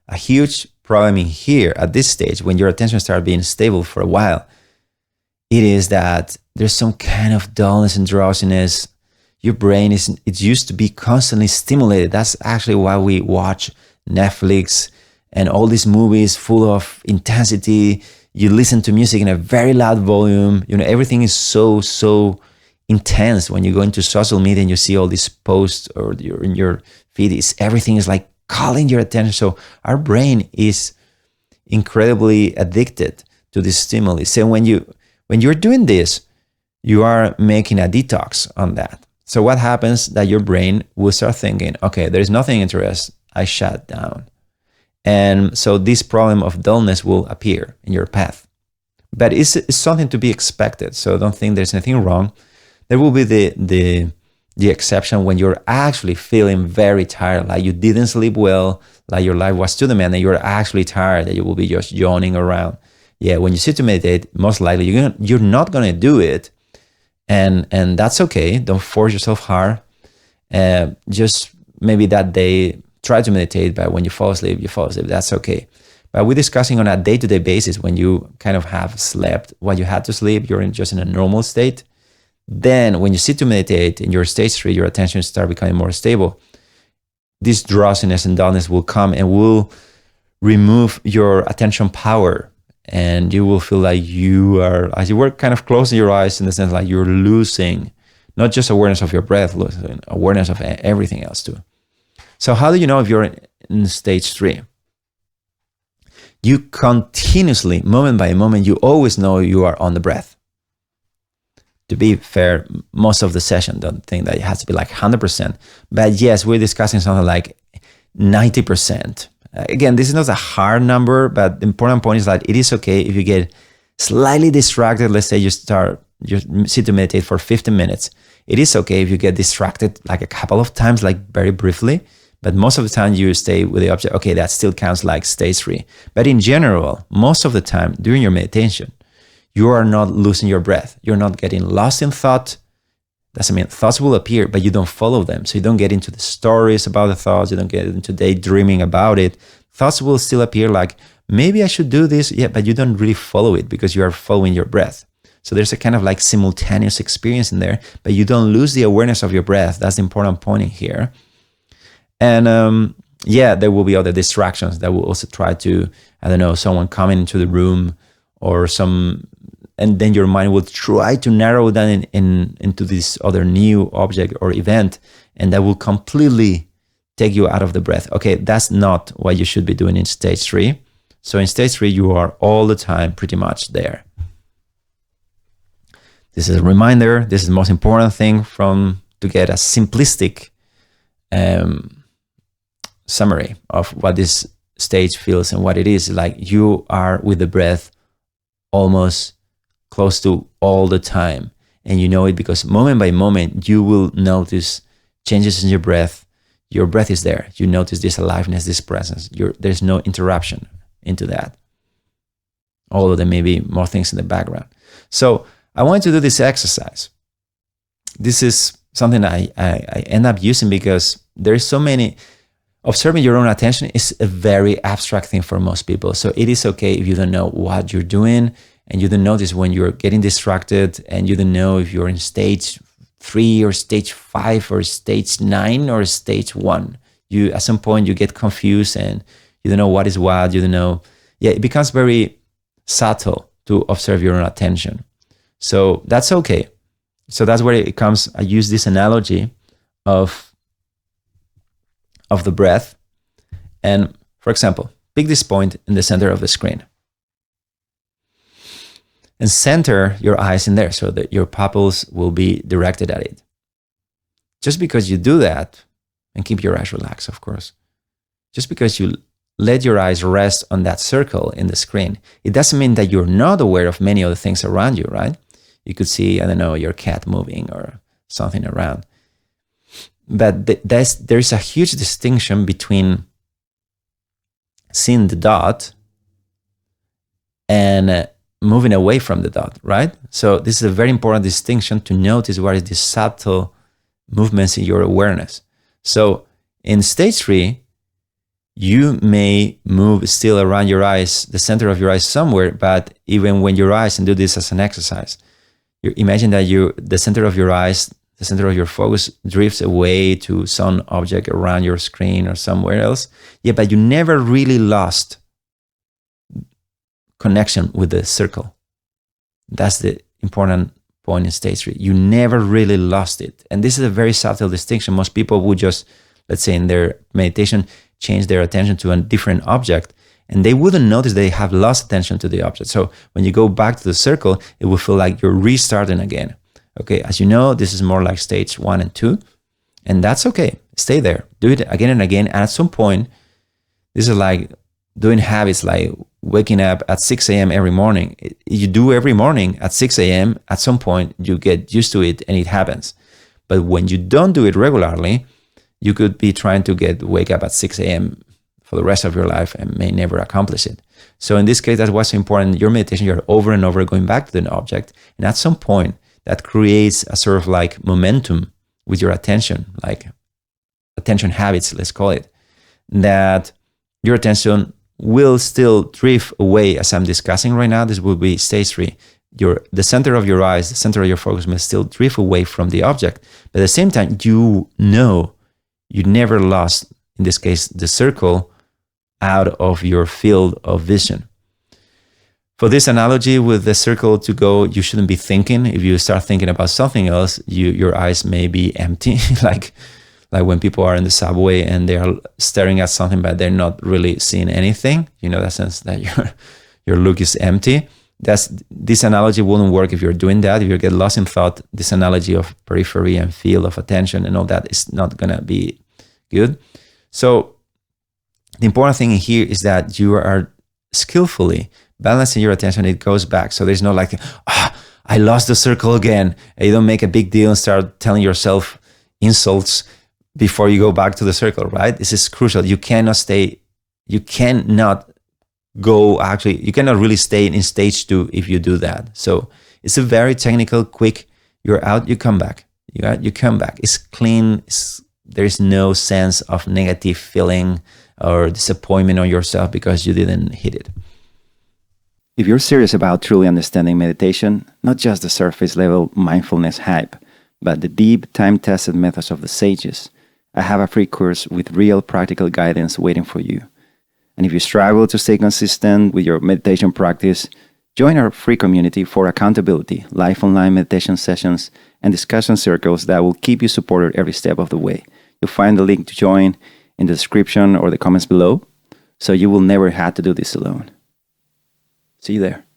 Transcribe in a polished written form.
a huge problem in here at this stage, when your attention starts being stable for a while, it is that there's some kind of dullness and drowsiness. Your brain it's used to be constantly stimulated. That's actually why we watch Netflix and all these movies full of intensity. You listen to music in a very loud volume. Everything is so intense. When you go into social media and you see all these posts or in your feed, everything is like calling your attention. So our brain is incredibly addicted to this stimuli. So when you're doing this, you are making a detox on that. So what happens that your brain will start thinking, okay, there is nothing interesting, I shut down. And so this problem of dullness will appear in your path. But it's something to be expected. So don't think there's anything wrong. There will be the exception when you're actually feeling very tired, like you didn't sleep well, like your life was too demanding, you're actually tired, that you will be just yawning around. Yeah, when you sit to meditate, most likely you're not going to do it. And that's okay. Don't force yourself hard. Just maybe that day, try to meditate, but when you fall asleep, you fall asleep. That's okay. But we're discussing on a day-to-day basis when you kind of have slept what you had to sleep, you're just in a normal state. Then when you sit to meditate in your stage 3, your attention start becoming more stable. This drowsiness and dullness will come and will remove your attention power. And you will feel like you are, as you were kind of closing your eyes, in the sense like you're losing not just awareness of your breath, losing awareness of everything else too. So how do you know if you're in stage 3? You continuously, moment by moment, you always know you are on the breath. To be fair, most of the session, don't think that it has to be like 100%. But yes, we're discussing something like 90%. Again, this is not a hard number, but the important point is that it is okay if you get slightly distracted. Let's say you sit to meditate for 15 minutes. It is okay if you get distracted like a couple of times, like very briefly, but most of the time you stay with the object. Okay, that still counts like stage 3. But in general, most of the time during your meditation, you are not losing your breath. You're not getting lost in thought. Doesn't mean thoughts will appear, but you don't follow them. So you don't get into the stories about the thoughts. You don't get into daydreaming about it. Thoughts will still appear like, maybe I should do this. Yeah, but you don't really follow it because you are following your breath. So there's a kind of like simultaneous experience in there, but you don't lose the awareness of your breath. That's the important point in here. And yeah, there will be other distractions that will also try to, I don't know, someone coming into the room or and then your mind will try to narrow down into this other new object or event, and that will completely take you out of the breath. Okay, that's not what you should be doing in stage 3. So in stage 3, you are all the time pretty much there. This is a reminder. This is the most important thing to get a simplistic summary of what this stage feels and what it is. Like you are with the breath almost close to all the time. And you know it because moment by moment, you will notice changes in your breath. Your breath is there. You notice this aliveness, this presence. There's no interruption into that. Although there may be more things in the background. So I want to do this exercise. This is something I end up using because there's so many. Observing your own attention is a very abstract thing for most people. So it is okay if you don't know what you're doing and you don't notice when you're getting distracted and you don't know if you're in stage 3 or stage 5 or stage 9 or stage 1. At some point you get confused and you don't know what is what, you don't know. Yeah, it becomes very subtle to observe your own attention. So that's okay. So that's where it comes. I use this analogy of the breath. And for example, pick this point in the center of the screen. And center your eyes in there so that your pupils will be directed at it. Just because you do that, and keep your eyes relaxed, of course, just because you let your eyes rest on that circle in the screen, it doesn't mean that you're not aware of many other things around you, right? You could see, I don't know, your cat moving or something around. But there's a huge distinction between seeing the dot and moving away from the dot, right? So this is a very important distinction to notice what is the subtle movements in your awareness. So in stage 3, you may move still around your eyes, the center of your eyes somewhere, but even when your eyes, and do this as an exercise, you imagine that the center of your eyes, the center of your focus drifts away to some object around your screen or somewhere else. Yeah, but you never really lost connection with the circle. That's the important point in stage 3. You never really lost it. And this is a very subtle distinction. Most people would just, let's say in their meditation, change their attention to a different object, and they wouldn't notice they have lost attention to the object. So when you go back to the circle, it will feel like you're restarting again. Okay, as you know, this is more like stage 1 and 2, and that's okay. Stay there. Do it again and again. And at some point, this is like doing habits, like waking up at 6 a.m. every morning. You do every morning at 6 a.m. At some point, you get used to it and it happens. But when you don't do it regularly, you could be trying to wake up at 6 a.m. for the rest of your life and may never accomplish it. So in this case, that's what's important. Your meditation, you're over and over going back to the object. And at some point, that creates a sort of like momentum with your attention, like attention habits, let's call it, that your attention will still drift away as I'm discussing right now. This will be stage 3. The center of your eyes, the center of your focus may still drift away from the object. But at the same time, you know you never lost, in this case, the circle out of your field of vision. For this analogy with the circle to go, you shouldn't be thinking. If you start thinking about something else, your eyes may be empty, like when people are in the subway and they are staring at something, but they're not really seeing anything. You know, that sense that your look is empty. This analogy wouldn't work if you're doing that. If you get lost in thought, this analogy of periphery and field of attention and all that is not going to be good. So the important thing here is that you are skillfully balancing your attention. It goes back. So there's no like, I lost the circle again. And you don't make a big deal and start telling yourself insults before you go back to the circle, right? This is crucial. You cannot really stay in stage 2 if you do that. So it's a very technical, quick, you're out, you come back. You come back. It's clean. There is no sense of negative feeling or disappointment on yourself because you didn't hit it. If you're serious about truly understanding meditation, not just the surface level mindfulness hype, but the deep, time-tested methods of the sages, I have a free course with real practical guidance waiting for you. And if you struggle to stay consistent with your meditation practice, join our free community for accountability, live online meditation sessions, and discussion circles that will keep you supported every step of the way. You'll find the link to join in the description or the comments below, so you will never have to do this alone. See you there.